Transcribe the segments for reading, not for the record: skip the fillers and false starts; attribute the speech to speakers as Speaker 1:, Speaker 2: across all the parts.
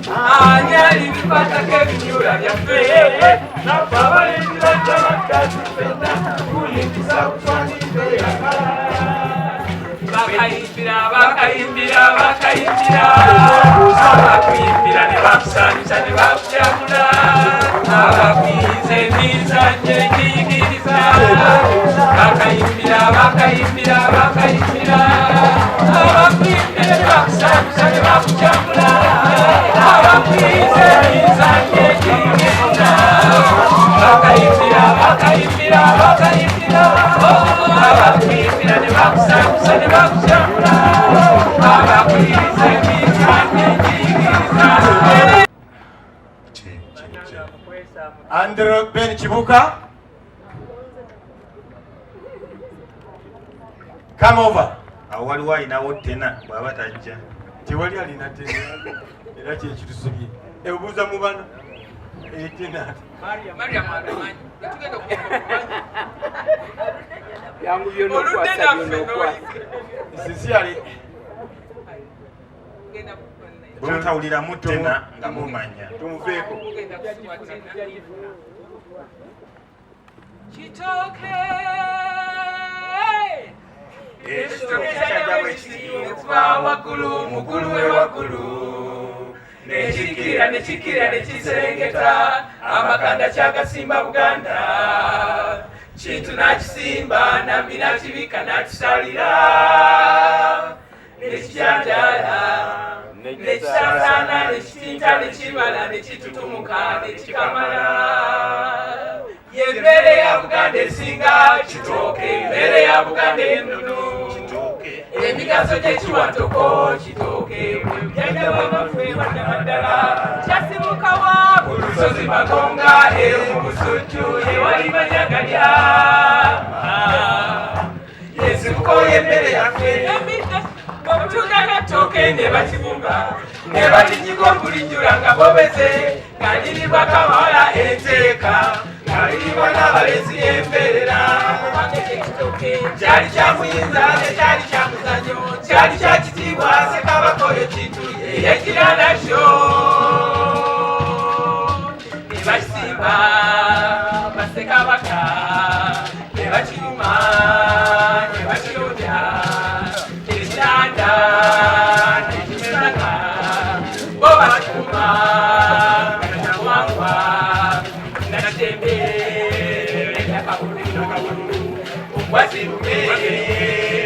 Speaker 1: anyali bipatako ebinyula byaffe nababalindira tabaddazipenda kulimpisa butwanidde yakala bakayimbira bakayimbira bakayimbira abakuyimbira ne bakusanyusa ne bakujagula abakwiza emizannyo egiyigiriza bakayimbira bakayimbira bakayimbira abakuyimbira ne bakusanyusa ne bakujagula abakwiza emizannyo egiyigiriza bakayimbira bakayimbira bakayimbira abakuyimbira ne bakusanyusa ne bakujagula abakwiza emizannyo egiyigiriza.
Speaker 2: Andrew Ben Chibuka, come over.
Speaker 3: Waliwo alinawo tena bw'aba tajja.
Speaker 2: Tewali alina tena era kyekitusubye ebuuza mu bano tena sisiali
Speaker 3: bwe mutawuliramu tena nga mumanya
Speaker 2: tumuveeko.
Speaker 1: Kitoke ekitoke kyajja bwe kiyitibwa waggulu mukulu we waggulu nekikira nekikira nekiserengeta amakanda kyagasimba Buganda kintu nakisimba nambi nakibika nakisalira nekijanjala nekisasana nekitinta nekibala nekitutumuka nekikamala yemmere ya Buganda esinga kitooke emmere ya Buganda enunu emigaso gyekiwatoko kitooke bwebyanjabamaffe waddabaddala kyasibukawa ku lusozi Magonga mu Busujju ewali Manyagalya yesibuko yemmere yaffe obutunda n'ettooke ne bakibumba ne balinyiga okulijjula nga bobeze nga liribwa kamala enteeka nga liribwa n'abalezi embeerera kyali kyamuyinza ne kyali kyamuzanyo kyali kyakitiibwa Ssekabaka oyo kintu yeyegira nakyo ne bakisimba Bassekabaka ne bakiruma ne bakiyonja ekitanda nekimeraga bo bakikuma nakyawangwa nakitembe nakabululu ogwazirume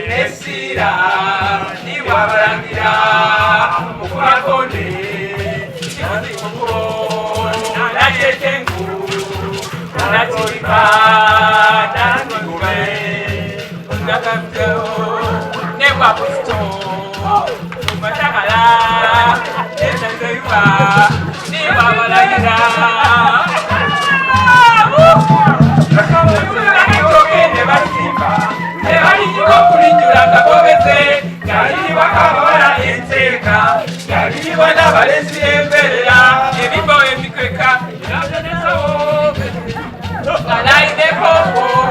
Speaker 1: nesiira nibwabalangira okulakonde kimuzimuko nakyetengu nakiriba nanigube nakabuteo nebwakusito mumatakala esenzeiba nibwabalangira ne basimba ne balinyiga okulinjula nga bobeze nga liribwa kamawala enteeka nga liribwa n'abalezi embeerera ebimbo emikweka eranesawo nga nayineko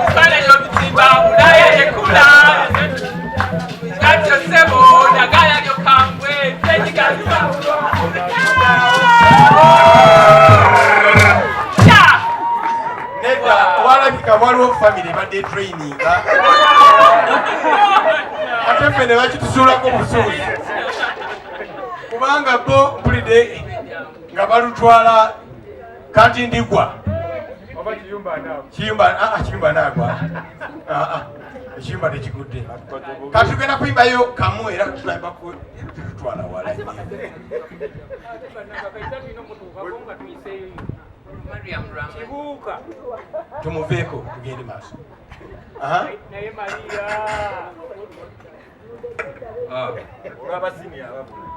Speaker 1: bifaananyi obitimba mulaye ekula gatyo ssebo nagala lyokambwe tegigaza
Speaker 2: walabika waliwo famire badde training ate ffe ne bakitusuulako busuuzi kubanga bo mpulidde nga balutwala kati ndigwa kiyumba naagwa ekiyumba tekigudde kati tugenda kuyimbayo kamu era tutwala wala tumuveeko tugende maaso
Speaker 1: naye Maria
Speaker 3: olw'abasiimi ababula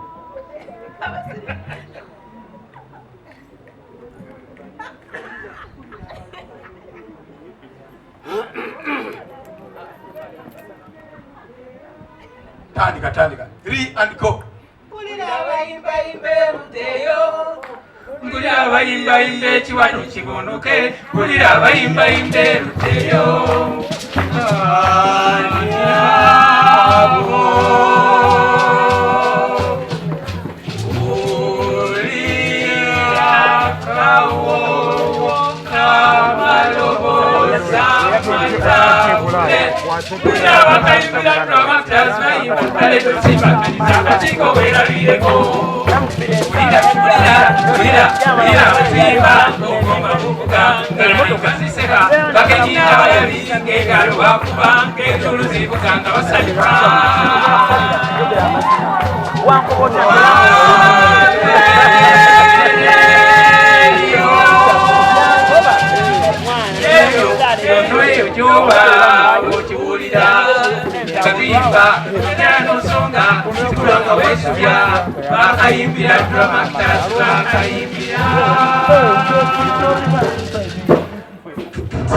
Speaker 2: tandika 3 and go.
Speaker 1: Mpulira abayimbayimba ekiwano kibonoke, mpulira abayimbayimba eruteyo. Mpulira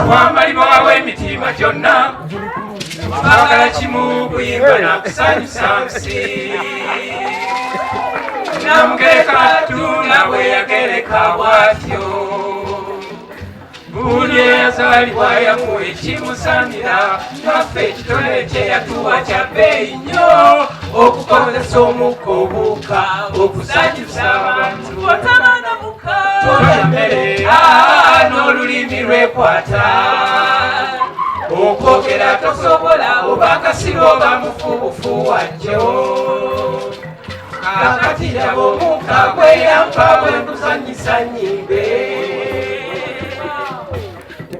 Speaker 1: Wambalimu w'emitima gyonna baagala kimu kuyimba nakusanyusa nsi namugereka tuna bwe yagereka bw'atyo buli eyazaalibwa yamuwa ekimusanira naffe ekitole kye yatuwa kya bbeeyi nnyo okukozesa omukka obuuka okusanyusa abantu tolya mmere n'olulimi lwekwata okwogera tosobola oba kasiro oba mufubufu wajjo kakati laba omukka gweyampa bwenguzanyisa nyimbe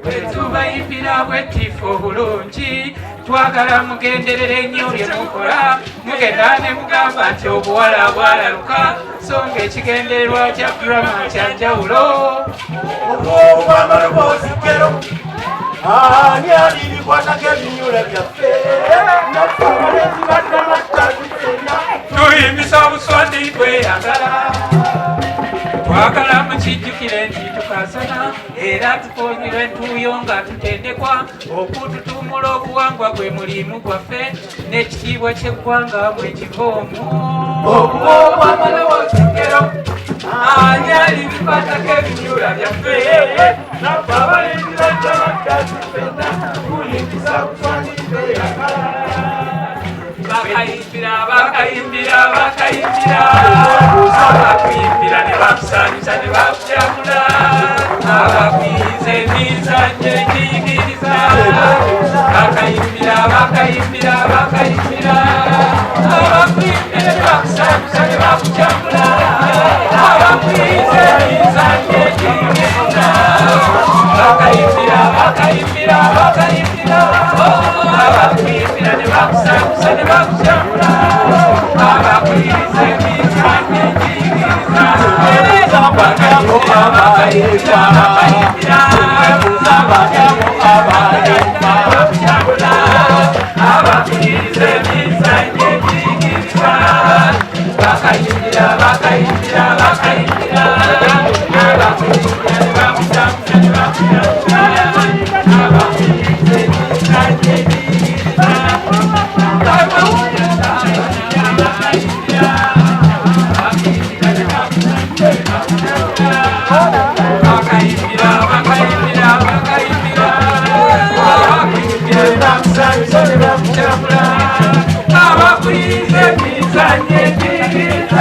Speaker 1: bwetubayimbira bwettiifu obulungi twagala mugenderere ennyo bye mukola mugenda ne mugamba nti obuwala bwalaluka so ng'ekigendererwa kya drama kya njawulo
Speaker 2: obwobwamaloboosikero ani alibikwatako ebinyula byaffe naffe abalezi baddamattazifena
Speaker 1: tuyimbisa obuswandi tweyagala twagala mukijjukire nti tukasana era tukonyera entuuyo nga tutendekwa okututumula obuwangwa gwe mulimu gwaffe n'ekitiibwa ky'eggwanga mwe kivoomu obwo bwamaloboosikero ani alibikwatako ebinyula byaffe naffe abalezi baddamattazifena tuyimbisa obuswandi tweyagala bakayimbira bakayimbira bakayimbira abakuyimbira ne bakusanyusa ne bakujamula abakwiza emizannyo egiyigiriza bakayimbira bakayimbira bakayimbira abakuyimbira ne bakusanyusa ne bakujamula abakwiza emizannyo egiyigiriza bakayimbira bakayimbira bakayimbira abakuyimbira ne bakusanyusa ne bakujamula abakwiza emizannyo egiyigiriza bakayimbira bakayimbira bakayimbira bakujamula abakwiza emizannyo egiyigiriza bakayimbira bakayimbira bakayimbira abakuyimbira ne bakusanyusa ne bakujamula abakwiza emizannyo egiyigiriza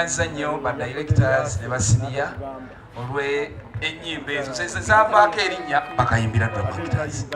Speaker 4: tweyanza nnyo ba directors ne basiniya olwe ennyimba ezo zavaako erinnya bakayimbira Drum Actors.